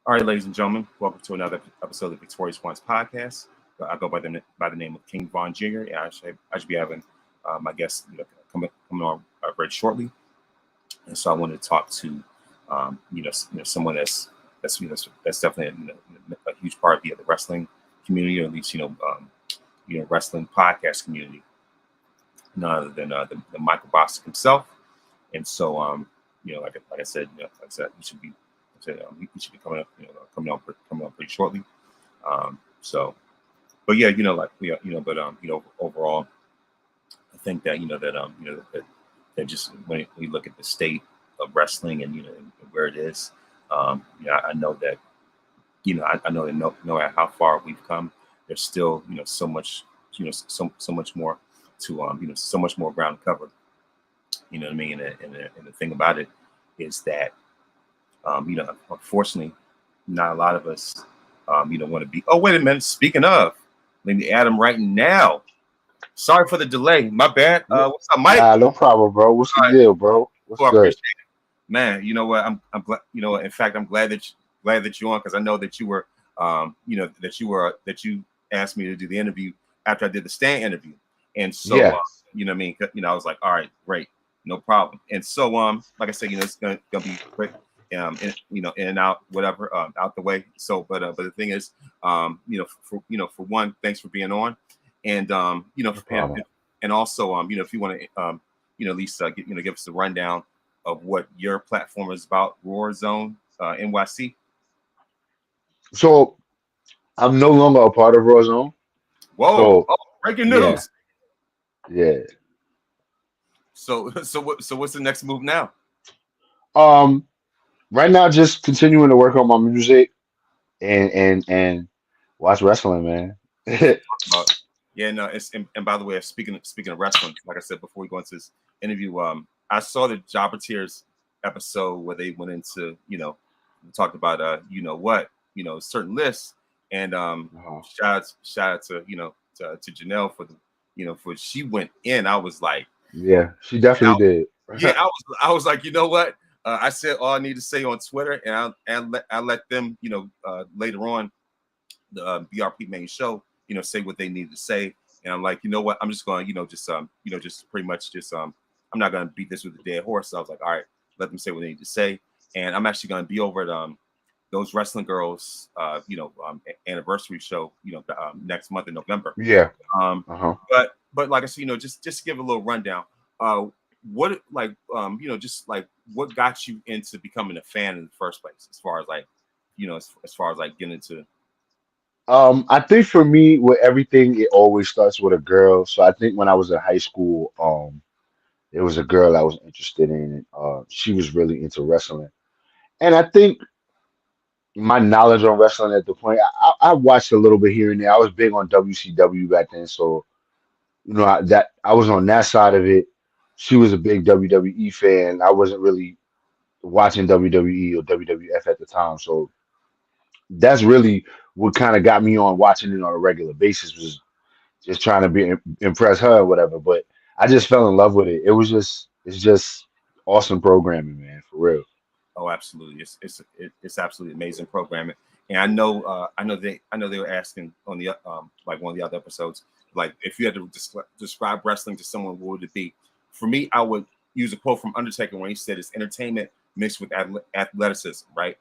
All right, ladies and gentlemen, welcome to another episode of Victorious Ones podcast. I go by the name of King Von Jr. And I should be having my guest coming on very shortly. And so I wanted to talk to someone that's definitely a huge part of the wrestling community, or at least wrestling podcast community, none other than the Michael Bostic himself. And so like I said, he should be. He should be coming on pretty shortly. So, but yeah, overall, I think that that just when we look at the state of wrestling and and where it is, I know that I know that no matter how far we've come, there's still so much so much more to so much more ground to cover. You know what I mean? And the thing about it is that unfortunately, not a lot of us, want to be. Oh, wait a minute. Speaking of, let me add them right now. Sorry for the delay. My bad. Yeah. What's up, Mike? Nah, no problem, bro. What's the All right. deal, bro? What's Well, I good? appreciate it, man. You know what? I'm glad. In fact, I'm glad that you're on because I know that you were, that you asked me to do the interview after I did the stand interview, and so Yeah. you know what I mean. I was like, all right, great, no problem. And so like I said, it's gonna be quick. In and out, whatever, out the way. So, but the thing is, for one, thanks for being on, and No problem. and also, if you want to, at least give us a rundown of what your platform is about, Roar Zone NYC. So I'm no longer a part of Raw Zone. Whoa! So Oh, breaking yeah, news. yeah. So what's the next move now? Um, right now, just continuing to work on my music and watch wrestling, man. About yeah, no. And by the way, speaking of wrestling, like I said before we go into this interview, I saw the Jobber Tears episode where they went into talked about what certain lists, and Uh-huh. shout out to to Janelle for the for she went in. I was like, Yeah, she and definitely did. yeah, I was like, you know what? I said all I need to say on Twitter, and I let them later on the BRP main show, say what they need to say. And I'm like, you know what? I'm just going, just pretty much just I'm not going to beat this with a dead horse. So I was like, all right, let them say what they need to say. And I'm actually going to be over at those Wrestling Girls, anniversary show, next month in November. Yeah. Um, Uh-huh. but like I said, just give a little rundown. Uh, what like just like what got you into becoming a fan in the first place, as far as like as far as like getting into. I think for me, with everything, it always starts with a girl. So I think when I was in high school, there was a girl I was interested in. She was really into wrestling. And I think my knowledge on wrestling at the point, I watched a little bit here and there. I was big on WCW back then, so I was on that side of it. She was a big WWE fan. I wasn't really watching WWE or WWF at the time, so that's really what kind of got me on watching it on a regular basis. Was just trying to impress her or whatever. But I just fell in love with it. It's just awesome programming, man, for real. Oh, absolutely! It's absolutely amazing programming, and I know they were asking on the like one of the other episodes, like if you had to describe wrestling to someone, what would it be? For me, I would use a quote from Undertaker when he said, "It's entertainment mixed with athleticism." Right.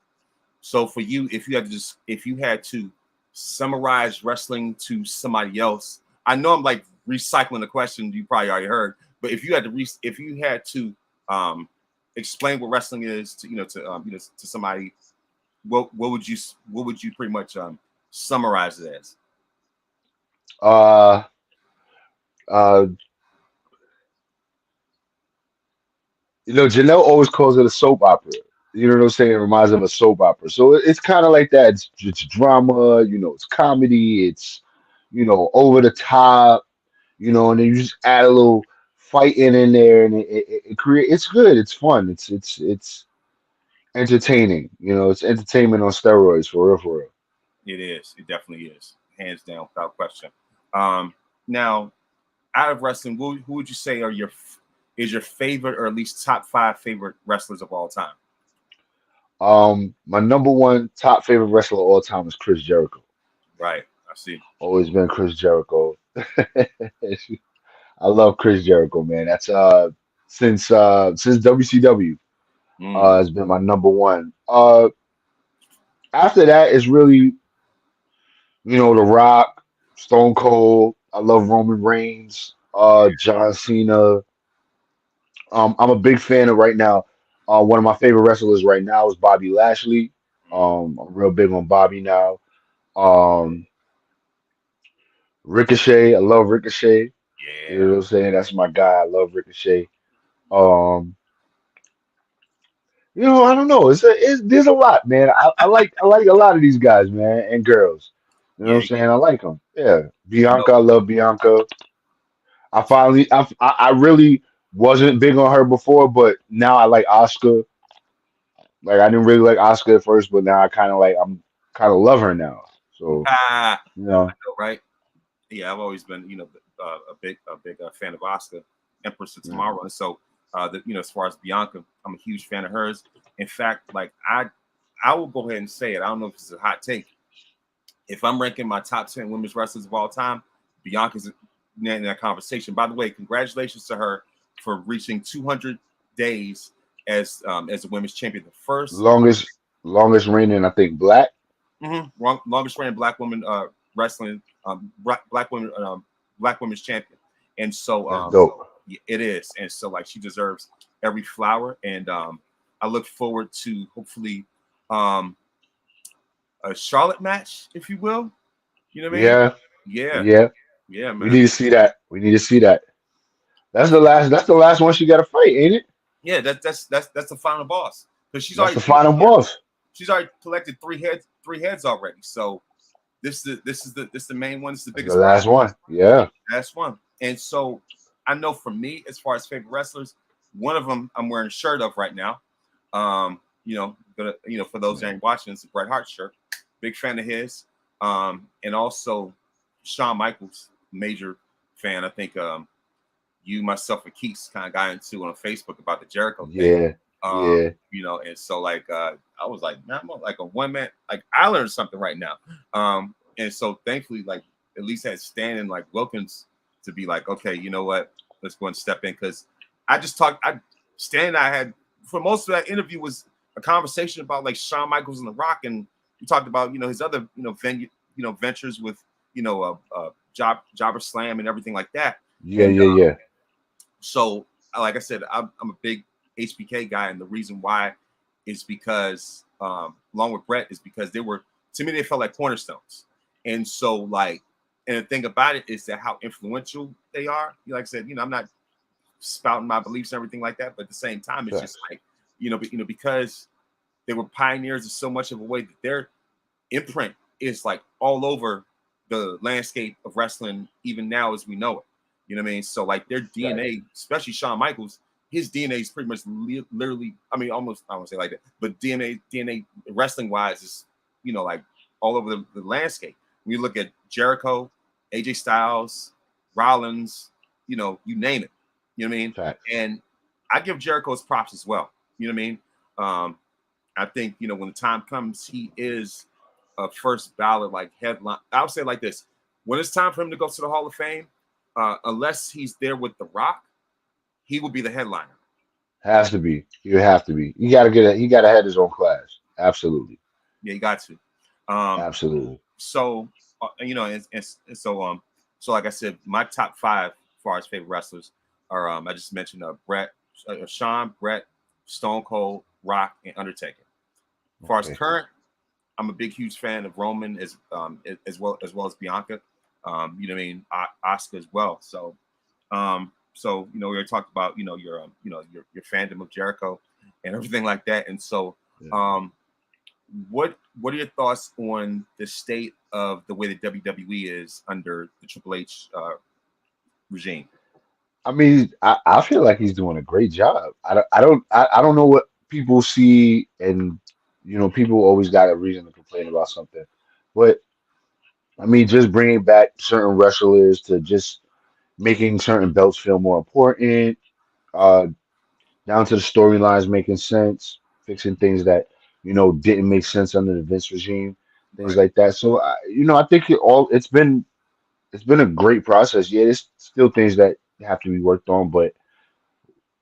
So for you, if you had to summarize wrestling to somebody else, I know I'm like recycling the question you probably already heard, but if you had to um, explain what wrestling is to to somebody, what would you pretty much summarize it as? Uh, uh, Janelle always calls it a soap opera. You know what I'm saying? It reminds her of a soap opera. So it's kind of like that. It's drama. It's comedy. It's over the top. And then you just add a little fighting in there, and it create. It's good. It's fun. It's entertaining. It's entertainment on steroids for real, for real. It is. It definitely is, hands down, without question. Um, Now, out of wrestling, who would you say is your favorite, or at least top five favorite wrestlers of all time? My number one top favorite wrestler of all time is Chris Jericho. Right. I see. Always been Chris Jericho. I love Chris Jericho, man. That's since WCW Mm. has been my number one. After that is really, The Rock, Stone Cold. I love Roman Reigns, John Cena. I'm a big fan of right now. One of my favorite wrestlers right now is Bobby Lashley. Mm. I'm real big on Bobby now. Um, Ricochet, I love Ricochet. You know Yeah. what I'm saying? That's my guy. I love Ricochet. Um, I don't know. There's a lot, man. I like a lot of these guys, man, and girls. You know what Yeah. I'm saying? I like them. Yeah, I know. Bianca, I love Bianca. I really wasn't big on her before, but now I like Oscar. Like I didn't really like Oscar at first, but now I'm kind of love her now. So Ah, you know, right. Yeah, I've always been, a big fan of Oscar, Empress of yeah. Tomorrow, and so, as far as Bianca, I'm a huge fan of hers. In fact, like I will go ahead and say it. I don't know if it's a hot take. If I'm ranking my top 10 women's wrestlers of all time, Bianca's in that conversation. By the way, congratulations to her for reaching 200 days as a women's champion, the first longest longest reigning, I think, black. longest reigning black woman wrestling black women's champion, and so That's dope. it is, and so like she deserves every flower, and I look forward to hopefully um, a Charlotte match, if you will. You know what I mean? Yeah, Yeah, yeah. yeah, We man. need to see that. We need to see that. That's the last one she got to fight, ain't it? Yeah, that's the final boss because she's That's already the final boss. she's already collected three heads already. So this is the main one. This is the That's the biggest prize. last one. Yeah. That's one. And so I know for me, as far as favorite wrestlers, one of them I'm wearing a shirt of right now. For those that ain't watching, it's a Bret Hart shirt. Big fan of his. And also Shawn Michaels, major fan. I think you, myself, and Keeks kind of got into on Facebook about the Jericho thing. Yeah. Yeah. And so like I was like, man, I'm like a one man, like I learned something right now. And so thankfully, like at least had Stan and like Wilkins to be like, okay, you know what, let's go and step in because Stan and I had for most of that interview was a conversation about like Shawn Michaels and The Rock, and we talked about his other ventures with Jobber Slam and everything like that. Yeah. And Yeah. Yeah. so, like I said, I'm a big HBK guy, and the reason why is because, along with Brett, is because they were to me they felt like cornerstones, and so like, and the thing about it is that how influential they are. Like I said, I'm not spouting my beliefs and everything like that, but at the same time, it's just Facts. like because they were pioneers of so much of a way that their imprint is like all over the landscape of wrestling, even now as we know it. You know what I mean? So like their Facts. DNA, especially Shawn Michaels, his DNA is pretty much literally. I mean, almost I won't say like that, but DNA wrestling wise is like all over the landscape. When you look at Jericho, AJ Styles, Rollins, you name it. You know what I mean? Facts. And I give Jericho his props as well. You know what I mean? Um, I think when the time comes, he is a first ballot like headline. I would say like this: when it's time for him to go to the Hall of Fame, unless he's there with The Rock, he will be the headliner. Has to be. You have to be. You got to get it. He got to have his own class. Absolutely. Yeah, you got to. Um, Absolutely. so so like I said, my top five as far as favorite wrestlers are I just mentioned Shawn, Brett, Stone Cold, Rock, and Undertaker. As far as Okay. current, I'm a big, huge fan of Roman as well as Bianca. You know what I mean? Oscar as well. So we already talked about your fandom of Jericho and everything like that. And so, Yeah. what are your thoughts on the state of the way the WWE is under the Triple H regime? I mean, I feel like he's doing a great job. I don't know what people see, and people always got a reason to complain about something. But I mean, just bringing back certain wrestlers to just making certain belts feel more important, uh, down to the storylines making sense, fixing things that didn't make sense under the Vince regime, things Right. like that. So I think it's been a great process. Yeah, there's still things that have to be worked on, but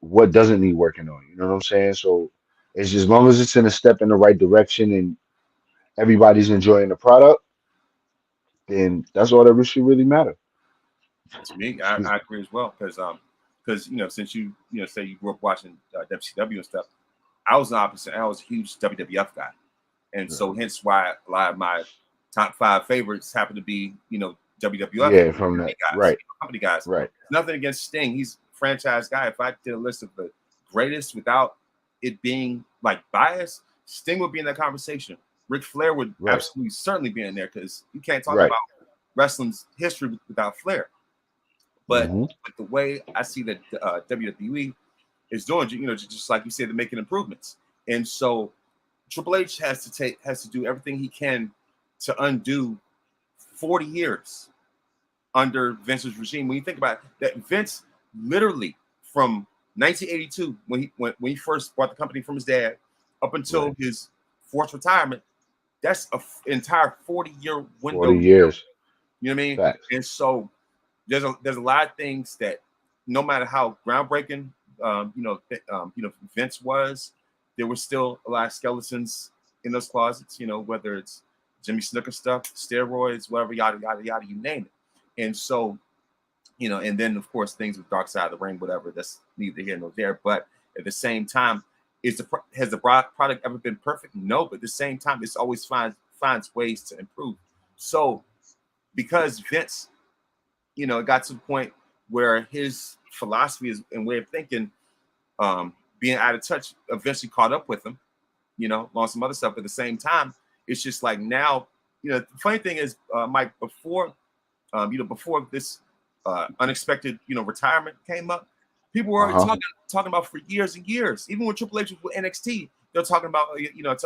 what doesn't need working on? You know what I'm saying? So it's just, as long as it's in a step in the right direction and everybody's enjoying the product, then that's all that should really matter. To me, Excuse I me. agree as well because since you say you grew up watching WCW and stuff, I was the opposite. I was a huge WWF guy, and Yeah, so hence why a lot of my top five favorites happen to be WWF yeah, from that. guys, Right, company guys. right, Nothing against Sting; he's a franchise guy. If I did a list of the greatest without it being like biased, Sting would be in that conversation. Ric Flair would right, absolutely certainly be in there because you can't talk right. about wrestling's history without Flair. But Hmm. with the way I see that WWE is doing, just like you said, they're making improvements, and so Triple H has to do everything he can to undo 40 years under Vince's regime. When you think about it, that Vince literally from 1982 when he first bought the company from his dad up Right. until his forced retirement, that's an entire 40-year window. 40 years. You know what I mean? Facts. And so there's a lot of things that no matter how groundbreaking Vince was, there was still a lot of skeletons in those closets. Whether it's Jimmy Snooker stuff, steroids, whatever, yada yada yada, you name it. And so and then of course things with Dark Side of the Ring, whatever. That's neither here nor there. But at the same time, has the product ever been perfect? No, but at the same time, it's always finds ways to improve. So because Vince it got to the point where his philosophy is and way of thinking, being out of touch, eventually caught up with him. On some other stuff. At the same time, it's just like now, the funny thing is, Mike, before this unexpected, retirement came up, people were Uh already huh. talking about for years and years. Even when Triple H was with NXT, they're talking about,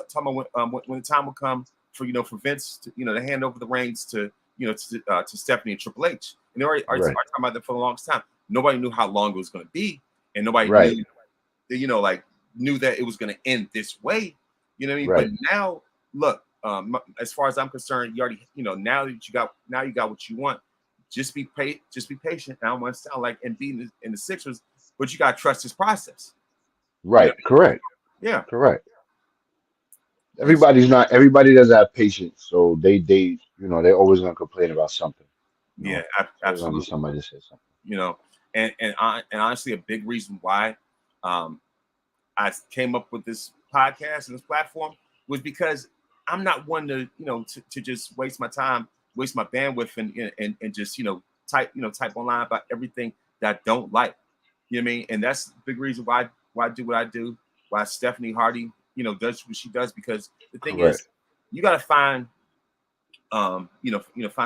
talking about when the time would come for for Vince to to hand over the reins to to Stephanie and Triple H, and they already Right. talking about that for the longest time. Nobody knew how long it was going to be, and nobody Right. knew like knew that it was going to end this way. You know what I mean? But Right. now, look, as far as I'm concerned, you already, now you got what you want. Just be patient. I don't want to sound like Embiid in the Sixers, but you got to trust this process. You know? Right. Correct. Yeah. Correct. And so, Everybody doesn't have patience, so they're always gonna complain about something. yeah, It's always gonna be absolutely. somebody to say something. You know, and honestly, a big reason why um, I came up with this podcast and this platform was because I'm not one to to just waste my time, waste my bandwidth, and just type online about everything that I don't like. You know what I mean? And that's the big reason why I do what I do. Why Stephanie Hardy does what she does, because the thing Correct. is, you got to find find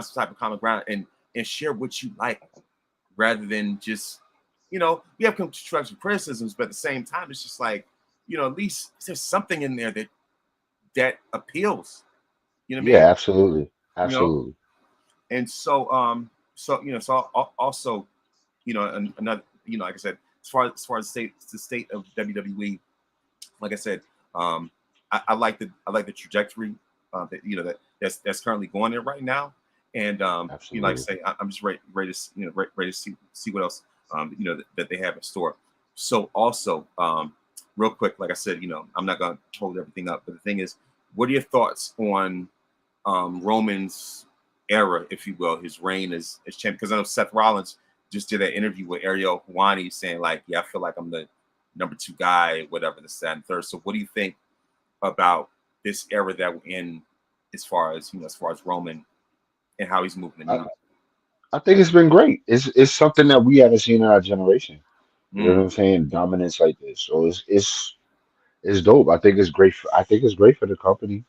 some type of common ground and share what you like rather than just we have constructive criticisms, but at the same time, it's just like at least there's something in there that appeals. You know what I mean? Yeah. Absolutely. You know, Absolutely. and also another like I said, as far as the state of WWE, like I said, um, I like the trajectory that that's currently going there right now, and like I Absolutely. say, I'm just ready to ready to see what else that they have in store. So also, real quick, like I said, I'm not gonna hold everything up, but the thing is, what are your thoughts on Roman's era, if you will, his reign as champion? Because I know Seth Rollins just did an interview with Ariel Hawani saying like, yeah, I feel like I'm the number two guy, whatever, the second, third. So what do you think about this era that we're in, as far as Roman and how he's moving the I, needle? I think it's been great. It's something that we haven't seen in our generation. You know what Mm, I'm saying? Dominance like this. So it's dope. I think it's great for the company.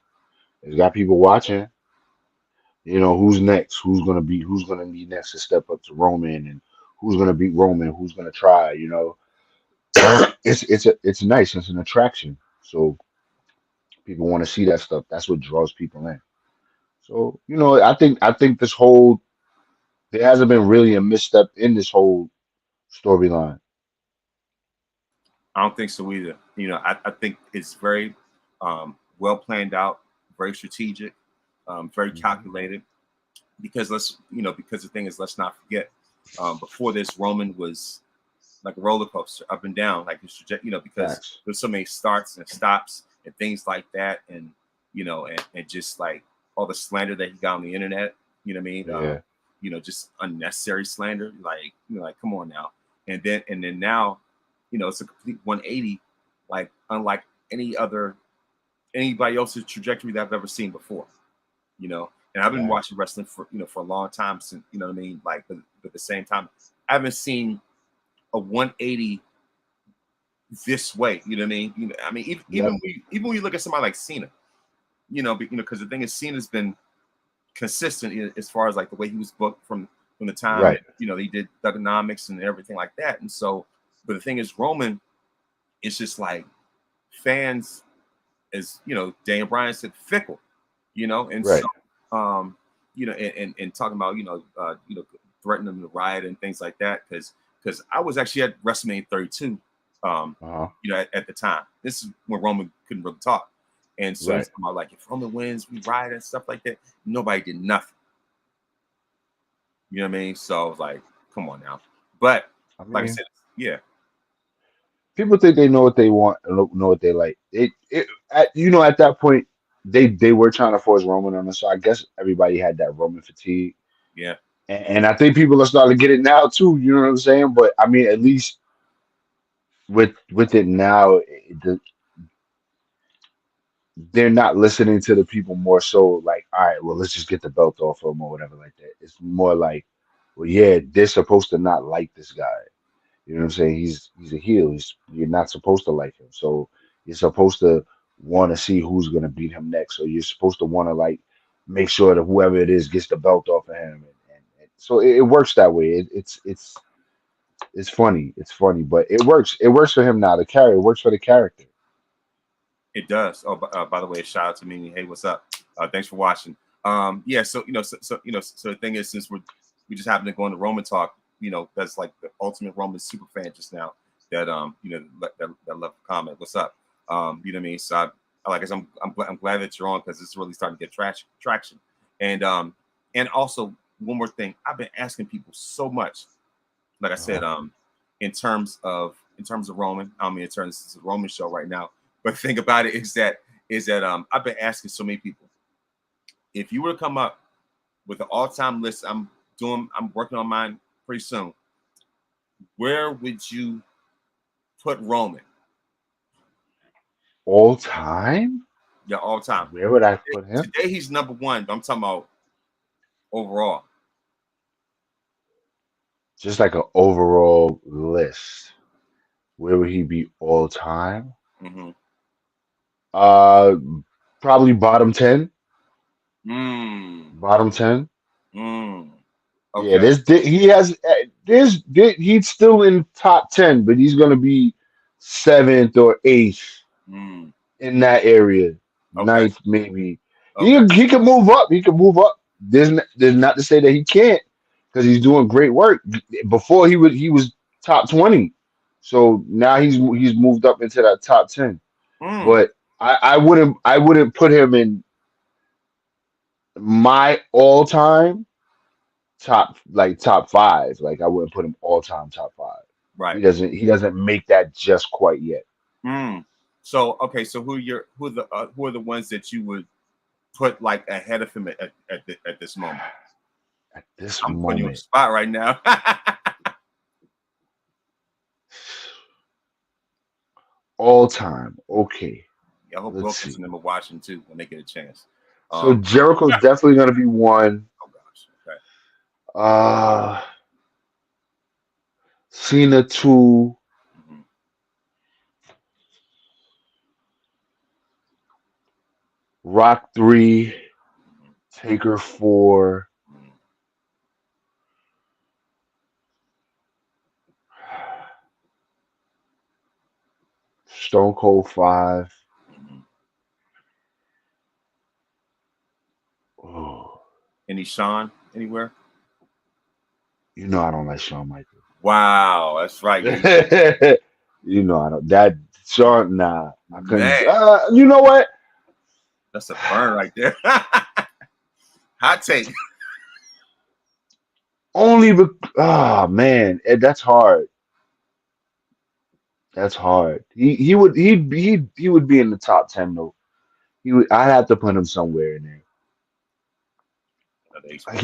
It's got people watching. Who's next? Who's gonna be next to step up to Roman, and who's gonna beat Roman? Who's gonna try? It's nice. It's an attraction. So people want to see that stuff. That's what draws people in. So I think there hasn't been really a misstep in this whole storyline. I don't think so either. I think it's very well planned out, very strategic, very Hmm. calculated. Because because the thing is, let's not forget, before this, Roman was like a roller coaster, up and down, like his because Facts. there's so many starts and stops and things like that, and and just like all the slander that he got on the internet, you know what I mean? Yeah. Just unnecessary slander, like like come on now. And then now, it's a complete 180, like unlike anybody else's trajectory that I've ever seen before. And I've been Facts. watching wrestling for for a long time since what I mean, like but at the same time, I haven't seen a 180 this way. You know what I mean? I mean, Yep. even when you look at somebody like Cena, because the thing is, Cena's been consistent as far as like the way he was booked from the time that Right. they did Thugonomics and everything like that. And so, but the thing is, Roman, it's just like fans, as Daniel Bryan said, fickle, and so, Right. um, and talking about threatening them to riot and things like that, because I was actually at WrestleMania 32, Uh-huh. at the time. This is when Roman couldn't really talk, and so he's Right. talking about like if Roman wins, we riot and stuff like that. Nobody did nothing. You know what I mean? So I was like, come on now. But I like I mean, said, yeah, people think they know what they want and don't know what they like. At that point, they were trying to force Roman on us. So I guess everybody had that Roman fatigue, yeah, and I think people are starting to get it now too. You know what I'm saying? But I mean, at least with it now, they're not listening to the people more so like, all right, well, let's just get the belt off him or whatever like that. It's more like, well, yeah, they're supposed to not like this guy. You know what I'm saying? He's a heel. You're not supposed to like him. So you're supposed to want to see who's gonna beat him next. So you're supposed to want to like make sure that whoever it is gets the belt off of him. And so it works that way. It's funny. It's funny, but it works. It works for him now. The character it works for the character. it does. Oh, by the way, shout out to me. Hey, what's up? Thanks for watching. Yeah, so so the thing is, since we just happen to go into Roman talk, that's like the ultimate Roman super fan just now. That that left a comment. What's up? You know what I mean? So like I said, I'm glad that you're on because it's really starting to get traction. And also one more thing, I've been asking people so much. Like I said, Uh-huh. in terms of Roman, I mean in terms it's a Roman show right now. But the thing about it is that I've been asking so many people, if you were to come up with an all-time list, I'm working on mine pretty soon. Where would you put Roman? All time? Yeah, all time. Where would I put him? Today he's number one, but I'm talking about overall. Just like an overall list. Where would he be all time? Mm-hmm. Uh, Probably bottom 10. Mm. Bottom 10. Mm. Yeah, Okay. he has he's still in top 10, but he's gonna be seventh or eighth Mm. in that area, Okay. ninth maybe. Okay. He can move up. He can move up. There's not to say that he can't because he's doing great work. Before he was top 20, so now he's moved up into that top 10. Mm. But I wouldn't put him in my all time top five. Like I wouldn't put him all time top five. Right. He doesn't make that just quite yet. Mm. So okay. So who are the ones that you would put like ahead of him at this moment? At this I'm putting you on the moment, spot right now. all time. Okay, I hope let's Wilkins see. and them are watching too when they get a chance. So Um, Jericho's definitely gonna be one. oh gosh, okay. Uh Cena two, Mhm. Rock three, Taker four, Mhm. Stone Cold five. Mhm. Oh, Any Sean anywhere? I don't like Shawn Michaels. Wow, that's right. Yeah, I don't that Shawn. Nah, I couldn't. man. You know what? That's a burn right there. Hot take. Only man, that's hard. That's hard. He would be in the top 10 though. I'd have to put him somewhere in there. Another sports.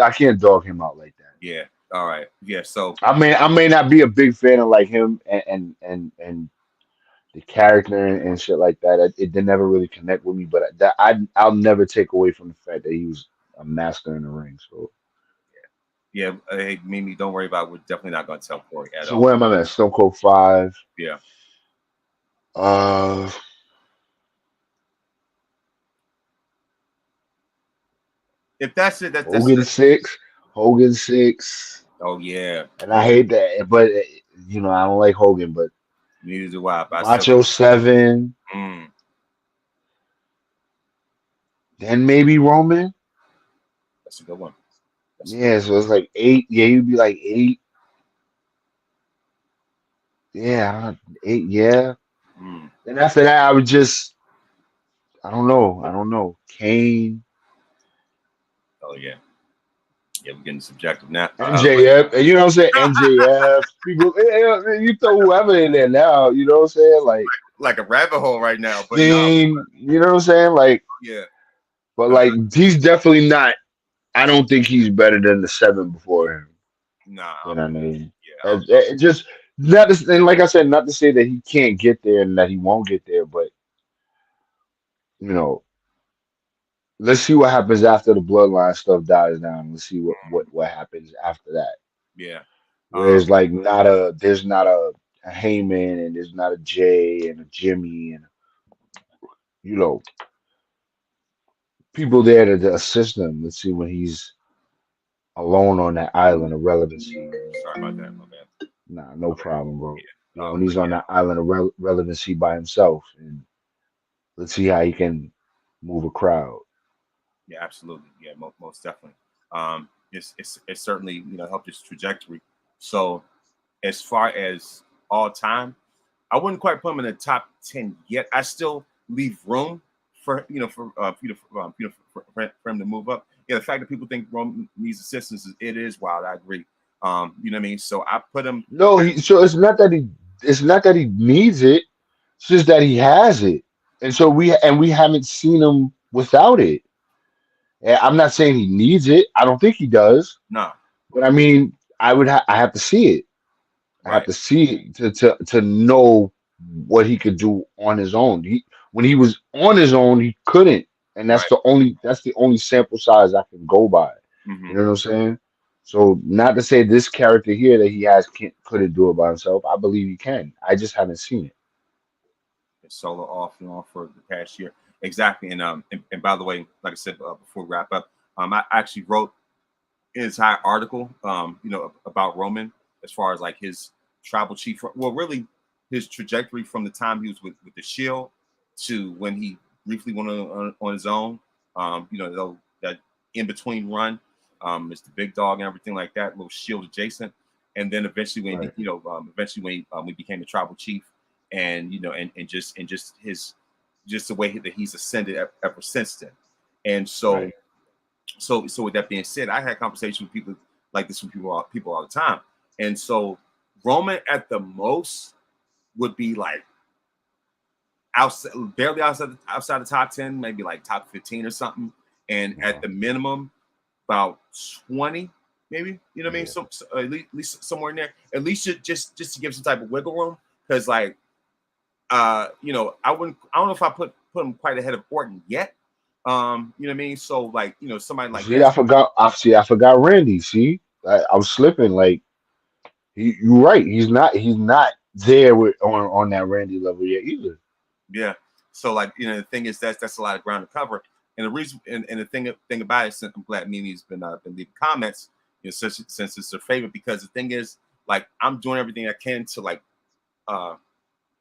I can't dog him out like that. Yeah. All right. Yeah. So I may not be a big fan of like him and the character and shit like that. It did never really connect with me, but I'll never take away from the fact that he was a master in the ring. So yeah, hey, Mimi, don't worry about it. We're definitely not going to tell Corey at so all. where am I at? Stone Cold 5. Yeah. Uh, If that's it, Hogan 6. Hogan 6. oh yeah. And I hate that, but I don't like Hogan, but Neither do I. But I still. Macho 7. Mm, Then maybe Roman. that's a good one. That's a good Yeah, so it's like 8. Yeah, you'd be like 8. Yeah, 8. Yeah. one. And after that, I would just, I don't know. I don't know. Kane, Oh yeah. Yeah, we're getting subjective now. MJF, and you know what I'm saying? MJF, people, you throw whoever in there now, you know what I'm saying? Like like a rabbit hole right now, but no. Sting, you know what I'm saying? Like, Yeah. but Uh, like, he's definitely not, I don't think he's better than the 7 before him. nah. You know what I mean? Yeah. Just, not to, and like I said, not to say that he can't get there and that he won't get there, but, you know, let's see what happens after the bloodline stuff dies down. Let's see what happens after that. Yeah. Whereas like there's not a Heyman and there's not a Jay and a Jimmy and you know people there to assist him. Let's see when he's alone on that island of relevancy. Sorry about that, my bad. Nah, no Okay. problem, bro. Yeah. Yeah, when he's But on that island of relevancy by himself, and let's see how he can move a crowd. yeah, absolutely. Yeah, most definitely. It's certainly helped his trajectory. So as far as all time, I wouldn't quite put him in the top 10 yet. I still leave room for for him to move up. Yeah, the fact that people think Rome needs assistance it is wild. I agree. You know what I mean. So I put him. No, so it's not that he needs it. It's just that he has it, and so we haven't seen him without it. And I'm not saying he needs it. I don't think he does. No, But I mean, I have to see it. I have right, to see it to know what he could do on his own. When he was on his own, he couldn't, and right. that's the only sample size I can go by. You Mm-hmm. know what I'm saying? So not to say this character here that he has couldn't do it by himself. I believe he can. I just haven't seen it. Solo off and on for the past year. Exactly. And by the way, like I said before we wrap up, I actually wrote an entire article, about Roman as far as like his tribal chief. Well, really his trajectory from the time he was with the Shield to when he briefly went on his own. That in between run, is the big dog and everything like that, little Shield adjacent, and then eventually when Right. eventually when we became the tribal chief, and just his just the way that he's ascended ever since then, and so Right. so with that being said, I had conversations with people like this with people all the time. And so Roman at the most would be like outside, barely outside the top 10, maybe like top 15 or something. And at Uh-huh. the minimum, about 20, maybe, you know what I mean? Yeah. So at least somewhere in there, at least just to give some type of wiggle room. Cause like I don't know if I put him quite ahead of Orton yet. You know what I mean? So like, somebody like See, that. I forgot Randy. See, I was slipping. Like you're right. He's not there on that Randy level yet either. Yeah. So like, the thing is that's a lot of ground to cover. And the reason and the thing about it, since I'm glad Mimi's been leaving comments, since it's her favorite, because the thing is, like, I'm doing everything I can to like uh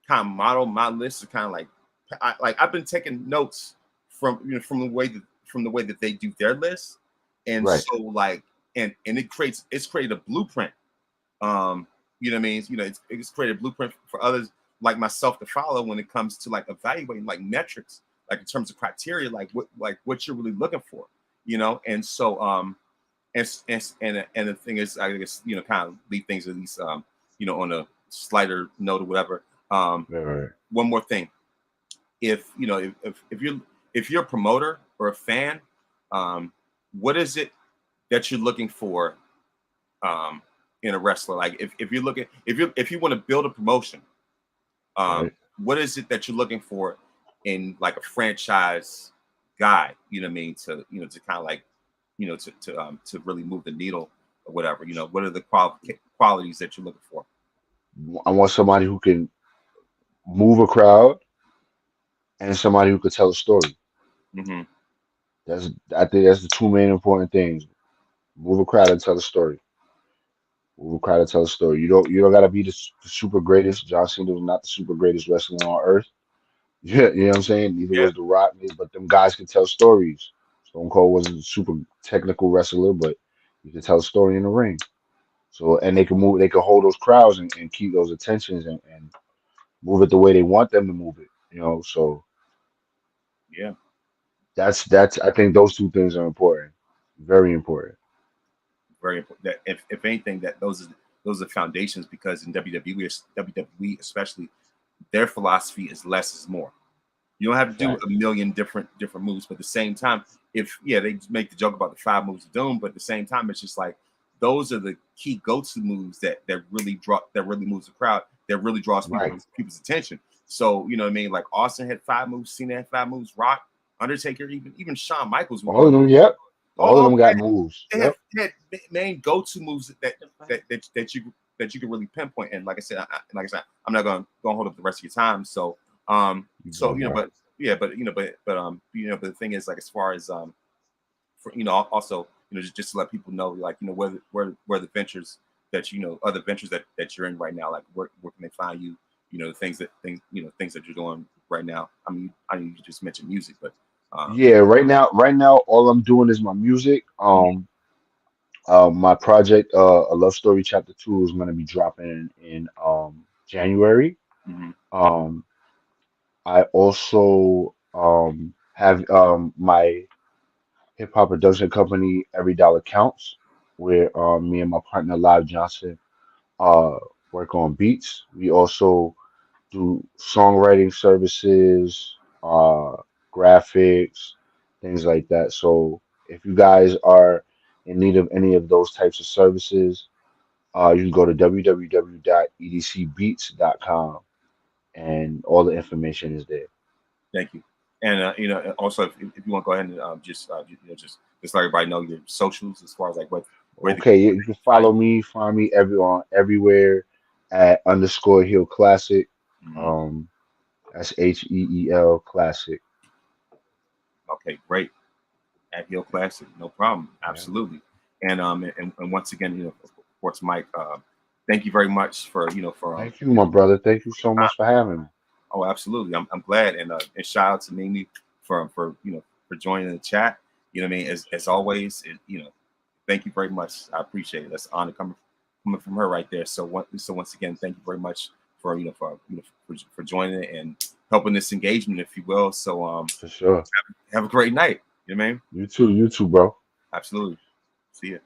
kind of model my list to kind of like I've been taking notes from the way that they do their list. And Right. so like and it's created a blueprint. You know what I mean? It's created a blueprint for others like myself to follow when it comes to like evaluating like metrics. like in terms of criteria, like what you're really looking for, you know. And so and the thing is, I guess, you know, kind of leave things at least you know, on a slighter note or whatever. Right, right. One more thing, if you know, if you're a promoter or a fan, what is it that you're looking for um in a wrestler? Like if you're looking, if you want to build a promotion, Right. what is it that you're looking for in like a franchise guy, you know what I mean, to, you know, to kind of like, you know, to really move the needle or whatever, you know, what are the qualities that you're looking for? I want somebody who can move a crowd and somebody who could tell a story. Hmm. That's I think that's the two main important things. Move a crowd and tell a story. Move a crowd and tell a story. You don't gotta be the super greatest. John Cena was not the super greatest wrestler on earth. Yeah, you know what I'm saying? Neither Yeah. was The Rock, but them guys can tell stories. Stone Cold wasn't a super technical wrestler, but he could tell a story in the ring. So and they can move, they can hold those crowds and keep those attentions and move it the way they want them to move it. You know, so Yeah. that's I think those two things are important, very important. Very important. That if anything, that those are foundations, because in WWE especially, their philosophy is less is more. You don't have to do a Facts. million different moves, but at the same time, if yeah, they make the joke about the five moves of doom, but at the same time, it's just like those are the key go-to moves that really moves the crowd, that really draws Right. people's attention. So you know what I mean? Like Austin had five moves, Cena had five moves, Rock, Undertaker, even Shawn Michaels would All go. of them, yep. All of All them got moves. they Yep. had main go-to moves that you could really pinpoint. And like I said, I'm not gonna hold up the rest of your time. So You so good, you know, bro. but yeah, but you know, you know, but the thing is, like, as far as for, you know, also, you know, just to let people know, like, you know, where the ventures that, you know, other ventures that you're in right now, like where can they find you? You know, the things that you're doing right now. I mean, you just mentioned music, but Yeah, right now, all I'm doing is my music. My project, A Love Story Chapter 2 is gonna be dropping in January. mm-hmm. Um, I also have my hip hop production company, Every Dollar Counts, where me and my partner Live Johnson uh work on beats. We also do songwriting services, graphics, things like that. So if you guys are in need of any of those types of services, you can go to www.edcbeats.com and all the information is there. Thank you. And you know, also if you want to go ahead and you know, just let everybody know your socials, as far as like where they can Okay, you can find find me everywhere at underscore Heel Classic. you. Mhm. Um, that's HEEL Classic. Okay, great. At Hill Classic, no problem, Yeah. absolutely. And once again, you know, of course, Mike, thank you very much for, you know, for Thank you, my brother. Thank you so time. much for having me. Oh, absolutely. I'm glad, and shout out to Mimi for you know, for joining the chat. You know what I mean? As Sure. always, you know, thank you very much. I appreciate it. That's an honor coming from her right there. So once again, thank you very much for, you know, for joining it and helping this engagement, if you will. So For sure. have a great night. You know what I mean? You too, bro. Absolutely. See ya.